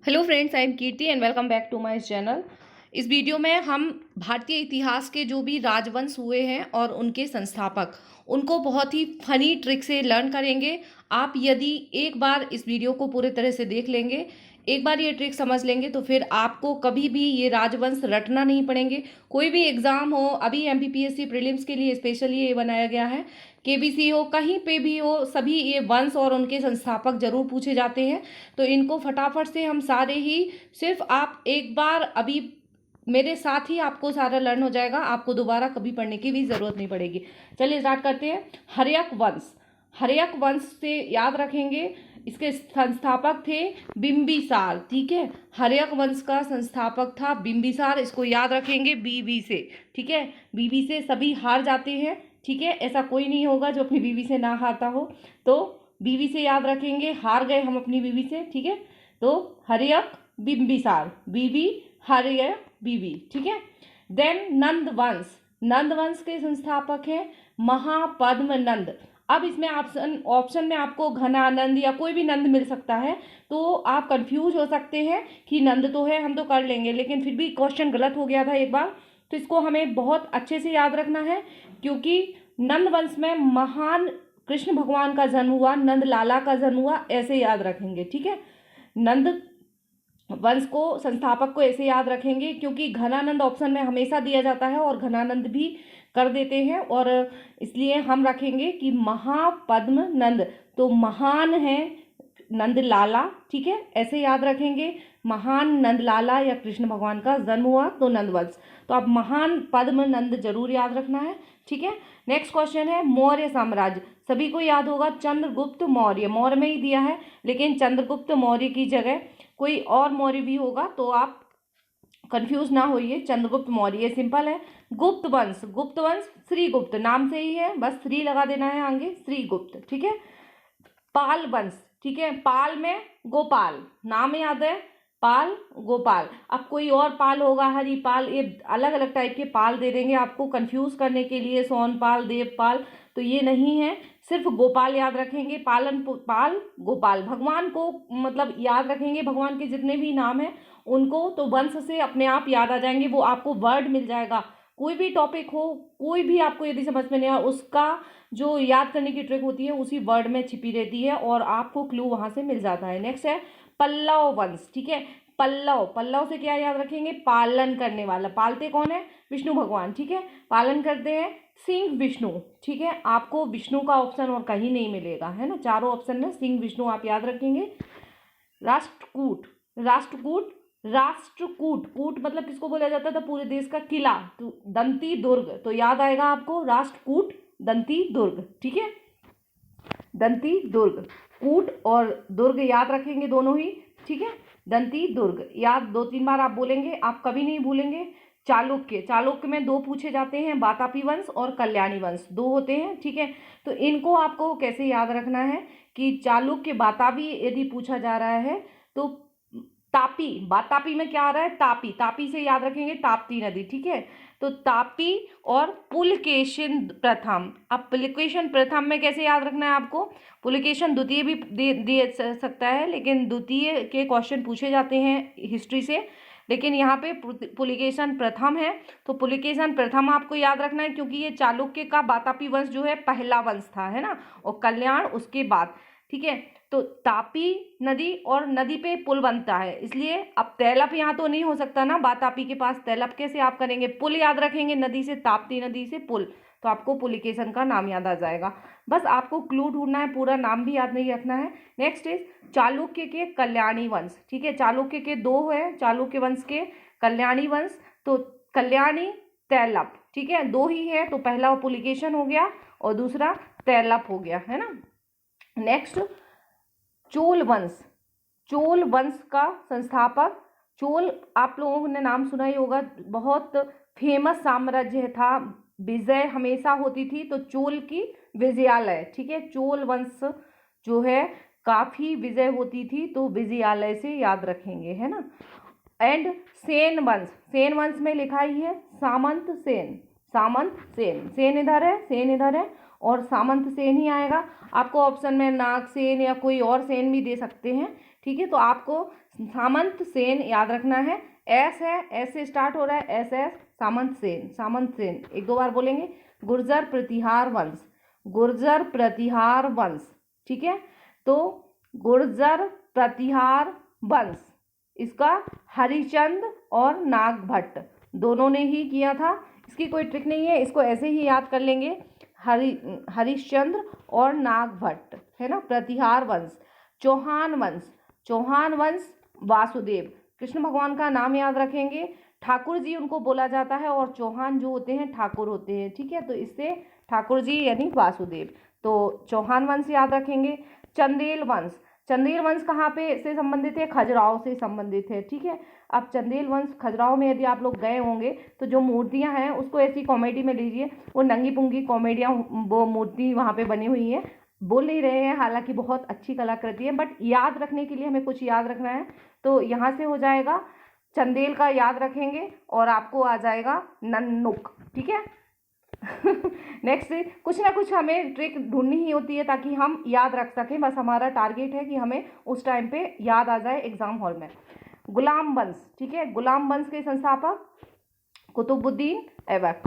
Hello friends, I am Kirti and welcome back to my channel. इस video में हम भारतीय इतिहास के जो भी राजवंश हुए हैं और उनके संस्थापक, उनको बहुत ही फनी ट्रिक से लर्न करेंगे। आप यदि एक बार इस वीडियो को पूरे तरह से देख लेंगे, एक बार ये ट्रिक समझ लेंगे, तो फिर आपको कभी भी ये राजवंश रटना नहीं पड़ेंगे। कोई भी एग्जाम हो, अभी एमपीपीएससी प्रीलिम्स के लिए स्पेशली ये बनाया गया है, केबीसी हो, कहीं पे भी हो, सभी ये वंश और उनके संस्थापक जरूर पूछे जाते हैं। तो इनको फटाफट से हम सारे ही, सिर्फ आप एक बार अभी मेरे साथ ही आपको सारा लर्न हो जाएगा, आपको दोबारा कभी पढ़ने की भी जरूरत नहीं पड़ेगी। चलिए स्टार्ट करते हैं। हर्यक वंश, हर्यक वंश से याद रखेंगे, इसके संस्थापक थे बिंबिसार। ठीक है, हर्यक वंश का संस्थापक था बिंबिसार, इसको याद रखेंगे बीबी से। ठीक है, बीबी से सभी हार जाते हैं। ठीक है, ऐसा कोई नहीं होगा जो अपनी बीवी से ना हारता हो। तो बीवी से याद रखेंगे, हार गए हम अपनी बीवी से। ठीक है, तो हर्यक बिंबिसार, बीबी हर्य बीवी। ठीक है, देन नंद वंश, नंद वंश के संस्थापक हैं महापद्म नंद। अब इसमें ऑप्शन में आपको घनानंद या कोई भी नंद मिल सकता है, तो आप कंफ्यूज हो सकते हैं कि नंद तो है, हम तो कर लेंगे, लेकिन फिर भी क्वेश्चन गलत हो गया था एक बार। तो इसको हमें बहुत अच्छे से याद रखना है, क्योंकि नंद वंश में महान कृष्ण भगवान का जन्म हुआ, नंद लाला का जन्म हुआ, ऐसे याद रखेंगे। ठीक है, नंद वंश को, संस्थापक को ऐसे याद रखेंगे, क्योंकि घनानंद ऑप्शन में हमेशा दिया जाता है और घनानंद भी कर देते हैं, और इसलिए हम रखेंगे कि महापद्म नंद, तो महान है नंद लाला। ठीक है, ऐसे याद रखेंगे, महान नंद लाला या कृष्ण भगवान का जन्म हुआ तो नंदवंश। तो आप महान पद्म नंद जरूर याद रखना है। ठीक है, नेक्स्ट क्वेश्चन है मौर्य साम्राज्य। सभी को याद होगा चंद्रगुप्त मौर्य, मौर्य में ही दिया है, लेकिन चंद्रगुप्त मौर्य की जगह कोई और मौर्य भी होगा, तो आप कंफ्यूज ना होइए, चंद्रगुप्त मौर्य ये सिंपल है। गुप्त वंश, गुप्त वंश श्रीगुप्त, नाम से ही है, बस श्री लगा देना है आगे, श्रीगुप्त। ठीक है, पाल वंश, ठीक है, पाल में गोपाल, नाम याद है, पाल गोपाल। अब कोई और पाल होगा, हरिपाल, ये अलग अलग टाइप के पाल दे देंगे आपको कंफ्यूज करने के लिए, सोनपाल, देवपाल, तो ये नहीं है, सिर्फ गोपाल याद रखेंगे। पालन पाल गोपाल, भगवान को मतलब याद रखेंगे, भगवान के जितने भी नाम हैं उनको तो वंश से अपने आप याद आ जाएंगे, वो आपको वर्ड मिल जाएगा। कोई भी टॉपिक हो, कोई भी आपको यदि समझ में नहीं आया, उसका जो याद करने की ट्रिक होती है उसी वर्ड में छिपी रहती है और आपको क्लू वहां से मिल जाता है। नेक्स्ट है पल्लव वंश। ठीक है, पल्लव, पल्लव से क्या याद रखेंगे, पालन करने वाला, पालते कौन है, विष्णु भगवान। ठीक है, पालन करते हैं सिंह विष्णु। ठीक है, आपको विष्णु का ऑप्शन और कहीं नहीं मिलेगा, है ना, चारों ऑप्शन में सिंह विष्णु आप याद रखेंगे। राष्ट्रकूट, राष्ट्रकूट, राष्ट्रकूट, कूट मतलब किसको बोला जाता था, पूरे देश का किला, तो दंती दुर्ग, तो याद आएगा आपको राष्ट्रकूट दंती दुर्ग। ठीक है, दंती दुर्ग, कूट और दुर्ग याद रखेंगे दोनों ही। ठीक है, दंती दुर्ग याद 2-3 बार आप बोलेंगे, आप कभी नहीं भूलेंगे। चालुक्य, चालुक्य में 2 पूछे जाते हैं, वातापी वंश और कल्याणी वंश, 2 होते हैं। ठीक है, तो इनको आपको कैसे याद रखना है कि चालुक्य वातापी यदि पूछा जा रहा है तो तापी, वातापी में क्या आ रहा है, तापी, तापी से याद रखेंगे ताप्ती नदी। ठीक है, तो तापी और पुलकेशिन प्रथम। अब पुलकेशिन प्रथम में कैसे याद रखना है आपको, पुलकेशिन द्वितीय भी दे सकता है, लेकिन द्वितीय के क्वेश्चन पूछे जाते हैं हिस्ट्री से, लेकिन यहाँ पे पुलकेशिन प्रथम है, तो पुलकेशिन प्रथम आपको याद रखना है, क्योंकि ये चालुक्य का वातापी वंश जो है पहला वंश था, है ना, और कल्याण उसके बाद। ठीक है, तो तापी नदी और नदी पे पुल बनता है, इसलिए अब तैलप यहाँ तो नहीं हो सकता ना, वातापी के पास तैलप, कैसे आप करेंगे, पुल याद रखेंगे, नदी से, ताप्ती नदी से पुल, तो आपको पुलिकेशन का नाम याद आ जाएगा। बस आपको क्लू ढूंढना है, पूरा नाम भी याद नहीं रखना है। नेक्स्ट इज चालुक्य के कल्याणी वंश। ठीक है, चालुक्य के 2 है, चालुक्य वंश के कल्याणी वंश, तो कल्याणी तैलप। ठीक है, 2 ही है, तो पहला पुलिकेशन हो गया और दूसरा तैलप हो गया, है ना। नेक्स्ट चोल वंश, चोल वंश का संस्थापक, चोल आप लोगों ने नाम सुना ही होगा, बहुत फेमस साम्राज्य था, विजय हमेशा होती थी, तो चोल की विजयालय। ठीक है, चोल वंश जो है काफी विजय होती थी, तो विजयालय से याद रखेंगे, है ना। एंड सेन वंश, सेन वंश में लिखा ही है सामंत सेन, सामंत सेन, सेन इधर है, सेन इधर है, और सामंत सेन ही आएगा। आपको ऑप्शन में नागसेन या कोई और सेन भी दे सकते हैं। ठीक है, तो आपको सामंत सेन याद रखना है। एस है, एस से स्टार्ट हो रहा है, एस एस, सामंत सेन, सामंत सेन, एक दो बार बोलेंगे। गुर्जर प्रतिहार वंश, गुर्जर प्रतिहार वंश, ठीक है, तो गुर्जर प्रतिहार वंश, इसका हरिश्चंद और नागभट्ट दोनों ने ही किया था। इसकी कोई ट्रिक नहीं है, इसको ऐसे ही याद कर लेंगे, हरिश्चंद्र और नागभट्ट, है ना। प्रतिहार वंश, चौहान वंश, चौहान वंश वासुदेव, कृष्ण भगवान का नाम याद रखेंगे। ठाकुर जी उनको बोला जाता है और चौहान जो होते हैं ठाकुर होते हैं, ठीक है, तो इससे ठाकुर जी यानी वासुदेव, तो चौहान वंश याद रखेंगे। चंदेल वंश, चंदेल वंश कहाँ पे से संबंधित है? खजुराहो से संबंधित है, ठीक है। अब चंदेल वंश खजुराहो में यदि आप लोग गए होंगे तो जो मूर्तियां हैं उसको ऐसी कॉमेडी में लीजिए, वो नंगी पुंगी कॉमेडियाँ, वो मूर्ति वहाँ पे बनी हुई है, बोल नहीं रहे हैं, हालांकि बहुत अच्छी कलाकृति है, बट याद रखने के लिए हमें कुछ याद रखना है, तो यहाँ से हो जाएगा चंदेल का याद रखेंगे और आपको आ जाएगा नन्नुक, ठीक है। नेक्स्ट, कुछ ना कुछ हमें ट्रिक ढूंढनी ही होती है ताकि हम याद रख सकें, बस हमारा टारगेट है कि हमें उस टाइम पे याद आ जाए एग्जाम हॉल में। गुलाम वंश, ठीक है, गुलाम वंश के संस्थापक कुतुबुद्दीन ऐबक।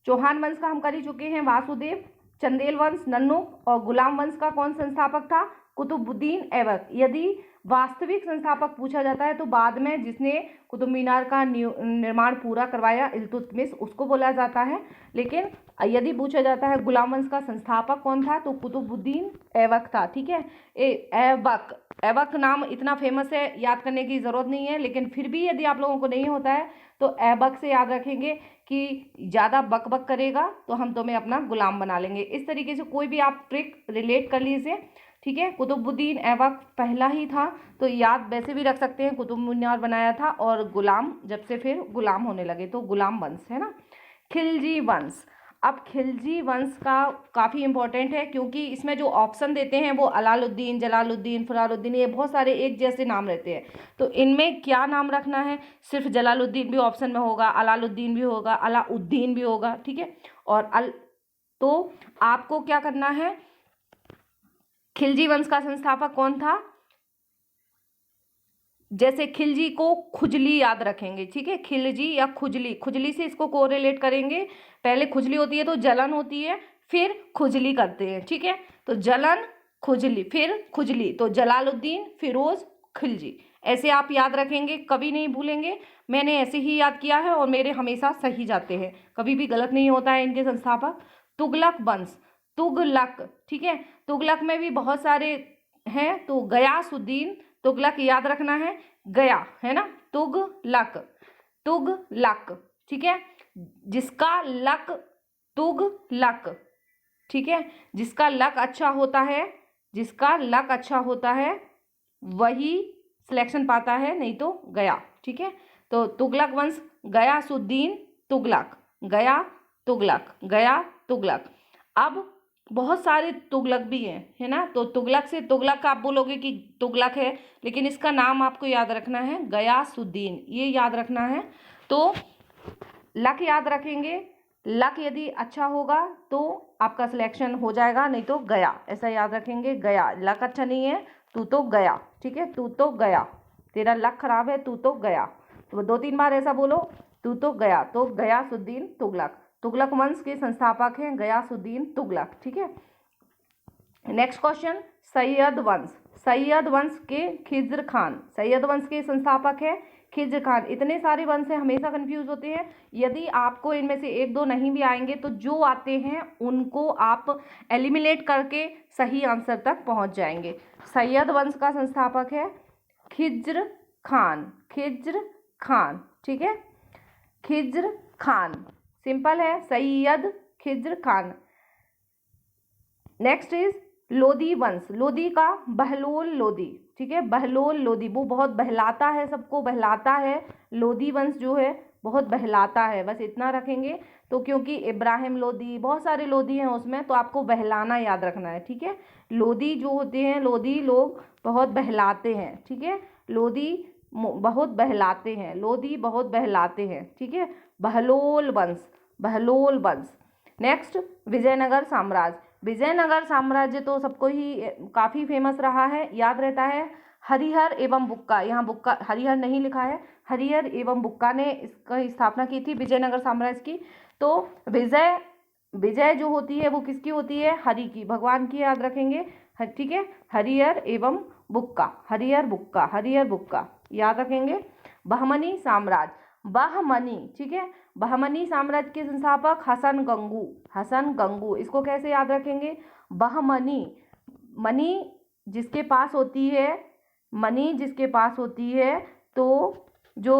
चौहान वंश का हम कर ही चुके हैं, वासुदेव। चंदेल वंश नन्नुक, और गुलाम वंश का कौन संस्थापक था? कुतुबुद्दीन ऐबक। यदि वास्तविक संस्थापक पूछा जाता है तो बाद में जिसने कुतुब मीनार का निर्माण पूरा करवाया इल्तुतमिश, उसको बोला जाता है, लेकिन यदि पूछा जाता है गुलाम वंश का संस्थापक कौन था तो कुतुबुद्दीन ऐबक था, ठीक है। ऐबक, ऐबक नाम इतना फेमस है, याद करने की ज़रूरत नहीं है, लेकिन फिर भी यदि आप लोगों को नहीं होता है तो ऐबक से याद रखेंगे कि ज़्यादा बक बक करेगा तो हम तुम्हें अपना गुलाम बना लेंगे। इस तरीके से कोई भी आप ट्रिक रिलेट कर लीजिए, ठीक है। कुतुबुद्दीन ऐबक पहला ही था, तो याद वैसे भी रख सकते हैं, कुतुब मीनार बनाया था और गुलाम जब से फिर गुलाम होने लगे तो गुलाम वंश, है ना। खिलजी वंश, अब खिलजी वंश का काफ़ी इंपॉर्टेंट है क्योंकि इसमें जो ऑप्शन देते हैं वो अलाउद्दीन, जलालुद्दीन, फरारुद्दीन, ये बहुत सारे एक जैसे नाम रहते हैं, तो इनमें क्या नाम रखना है? सिर्फ जलालुद्दीन भी ऑप्शन में होगा, अलाउद्दीन भी होगा, अलाउद्दीन भी होगा, ठीक है। और तो आपको क्या करना है, खिलजी वंश का संस्थापक कौन था? जैसे खिलजी को खुजली याद रखेंगे, ठीक है, खिलजी या खुजली, खुजली से इसको कोरिलेट करेंगे। पहले खुजली होती है तो जलन होती है, फिर खुजली करते हैं, ठीक है, तो जलन, खुजली, फिर खुजली, तो जलालुद्दीन, फिरोज, खिलजी, ऐसे आप याद रखेंगे, कभी नहीं भूलेंगे। मैंने ऐसे ही याद किया है और मेरे हमेशा सही जाते हैं, कभी भी गलत नहीं होता है इनके संस्थापक। तुगलक वंश, तुगलक, ठीक है, तुगलक में भी बहुत सारे हैं, तो गयासुद्दीन तुगलक याद रखना है, गया, है ना, तुगलक, तुगलक, ठीक है, जिसका लक, तुगलक, ठीक है, जिसका लक अच्छा होता है, जिसका लक अच्छा होता है वही सिलेक्शन पाता है, नहीं तो गया, ठीक है। तो तुगलक वंश, गयासुद्दीन तुगलक, गया तुगलक, गया तुगलक। अब बहुत सारे तुगलक भी हैं, है ना, तो तुगलक से तुगलक आप बोलोगे कि तुगलक है, लेकिन इसका नाम आपको याद रखना है गयासुद्दीन, ये याद रखना है। तो लक याद रखेंगे, लक यदि अच्छा होगा तो आपका सिलेक्शन हो जाएगा, नहीं तो गया, ऐसा याद रखेंगे, गया, लक अच्छा नहीं है तू तो गया, ठीक है, तू तो गया, तेरा लक खराब है, तू तो गया, तो 2-3 बार ऐसा बोलो, तू तो गया, तो गयासुद्दीन तुगलक, तुगलक वंश के संस्थापक हैं गयासुद्दीन तुगलक, ठीक है। नेक्स्ट क्वेश्चन, सैयद वंश, सैयद वंश के खिज्र खान, सैयद वंश के संस्थापक है खिज्र खान। इतने सारे वंश से हमेशा कंफ्यूज होते हैं, यदि आपको इनमें से 1-2 नहीं भी आएंगे तो जो आते हैं उनको आप एलिमिनेट करके सही आंसर तक पहुंच जाएंगे। सैयद वंश का संस्थापक है खिज्र खान, खिज्र खान, ठीक है, खिज्र खान, सिंपल है, सैयद खिज्र खान। नेक्स्ट इज लोदी वंश, लोदी का बहलोल लोदी, ठीक है, बहलोल लोदी, वो बहुत बहलाता है, सबको बहलाता है, लोदी वंश जो है बहुत बहलाता है, बस इतना रखेंगे। तो क्योंकि इब्राहिम लोदी, बहुत सारे लोदी हैं उसमें, तो आपको बहलाना याद रखना है, ठीक है। लोदी जो होते हैं, लोदी लोग बहुत बहलाते हैं, ठीक है, लोदी बहुत बहलाते हैं, लोदी बहुत बहलाते हैं, ठीक है। बहलोल वंश, बहलोल वंश। नेक्स्ट, विजयनगर साम्राज्य, विजयनगर साम्राज्य तो सबको ही काफ़ी फेमस रहा है, याद रहता है। हरिहर एवं बुक्का, यहाँ बुक्का हरिहर नहीं लिखा है, हरिहर एवं बुक्का ने इसकी स्थापना की थी विजयनगर साम्राज्य की। तो विजय जो होती है वो किसकी होती है? हरि की, भगवान की, याद रखेंगे। ठीक है, हरिहर एवं बुक्का, हरिहर बुक्का, हरिहर बुक्का, याद रखेंगे। बहमनी साम्राज्य, बहमनी, ठीक है, बहमनी साम्राज्य के संस्थापक हसन गंगू, हसन गंगू, इसको कैसे याद रखेंगे? बहमनी, मनी जिसके पास होती है, मनी जिसके पास होती है तो जो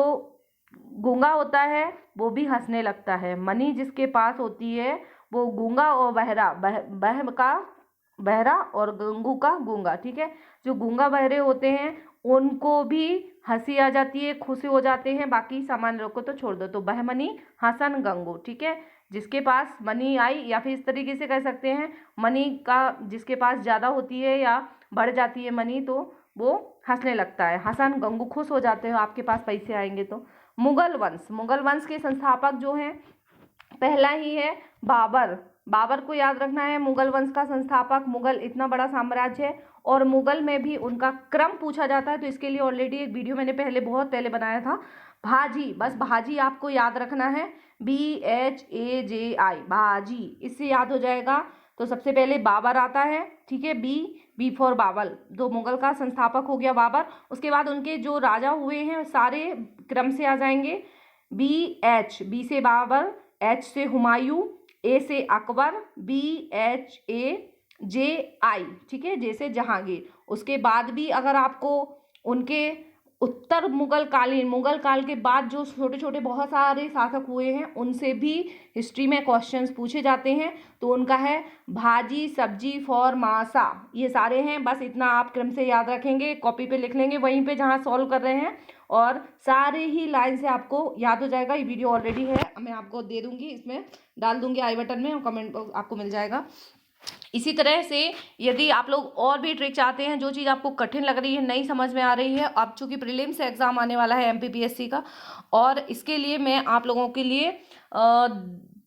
गूंगा होता है वो भी हंसने लगता है। मनी जिसके पास होती है वो गूंगा और बहरा, बह का बहरा और गंगू का गूंगा, ठीक है। जो गूंगा बहरे होते हैं उनको भी हंसी आ जाती है, खुशी हो जाते हैं, बाकी सामान्य लोग को तो छोड़ दो। तो बहमनी हसन गंगू, ठीक है, जिसके पास मनी आई, या फिर इस तरीके से कह सकते हैं मनी का जिसके पास ज़्यादा होती है या बढ़ जाती है मनी तो वो हंसने लगता है। हसन गंगू, खुश हो जाते हो आपके पास पैसे आएंगे तो। मुगल वंश, मुगल वंश के संस्थापक जो हैं पहला ही है बाबर, बाबर को याद रखना है, मुगल वंश का संस्थापक। मुगल इतना बड़ा साम्राज्य है और मुगल में भी उनका क्रम पूछा जाता है, तो इसके लिए ऑलरेडी एक वीडियो मैंने बहुत पहले बनाया था। भाजी, बस भाजी आपको याद रखना है, BHAJI, भाजी, इससे याद हो जाएगा। तो सबसे पहले बाबर आता है, ठीक है, बी फॉर बाबर, तो मुगल का संस्थापक हो गया बाबर। उसके बाद उनके जो राजा हुए हैं सारे क्रम से आ जाएंगे। बी से बाबर, H से हुमायूं, A से अकबर, BHAJI, ठीक है, जैसे जहांगीर। उसके बाद भी अगर आपको उनके उत्तर मुगल काल के बाद जो छोटे छोटे बहुत सारे शासक हुए हैं उनसे भी हिस्ट्री में क्वेश्चंस पूछे जाते हैं, तो उनका है भाजी, सब्जी, फॉर, मासा, ये सारे हैं। बस इतना आप क्रम से याद रखेंगे, कॉपी पे लिख लेंगे वहीं पे जहाँ सॉल्व कर रहे हैं, और सारे ही लाइन से आपको याद हो जाएगा। ये वीडियो ऑलरेडी है, मैं आपको दे दूंगी, इसमें डाल दूंगी आई बटन में और कमेंट बॉक्स आपको मिल जाएगा। इसी तरह से यदि आप लोग और भी ट्रिक चाहते हैं, जो चीज़ आपको कठिन लग रही है, नहीं समझ में आ रही है, अब चूंकि प्रीलिम्स एग्जाम आने वाला है MPPSC का, और इसके लिए मैं आप लोगों के लिए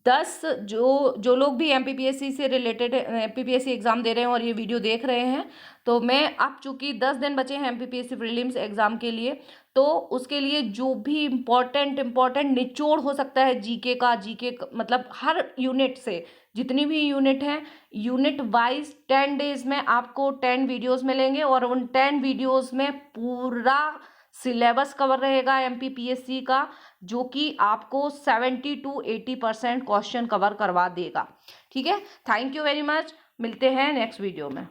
10 जो लोग भी MPPSC से रिलेटेड MPPSC एग्ज़ाम दे रहे हैं और ये वीडियो देख रहे हैं, तो मैं अब चूँकि 10 दिन बचे हैं MPPSC प्रीलिम्स एग्ज़ाम के लिए, तो उसके लिए जो भी इम्पोर्टेंट निचोड़ हो सकता है जीके का मतलब हर यूनिट से जितनी भी यूनिट हैं, यूनिट वाइज 10 डेज में आपको 10 वीडियोस मिलेंगे, और उन 10 वीडियोस में पूरा सिलेबस कवर रहेगा MPPSC का, जो कि आपको 70 to 80% क्वेश्चन कवर करवा देगा। ठीक है, थैंक यू वेरी मच, मिलते हैं नेक्स्ट वीडियो में।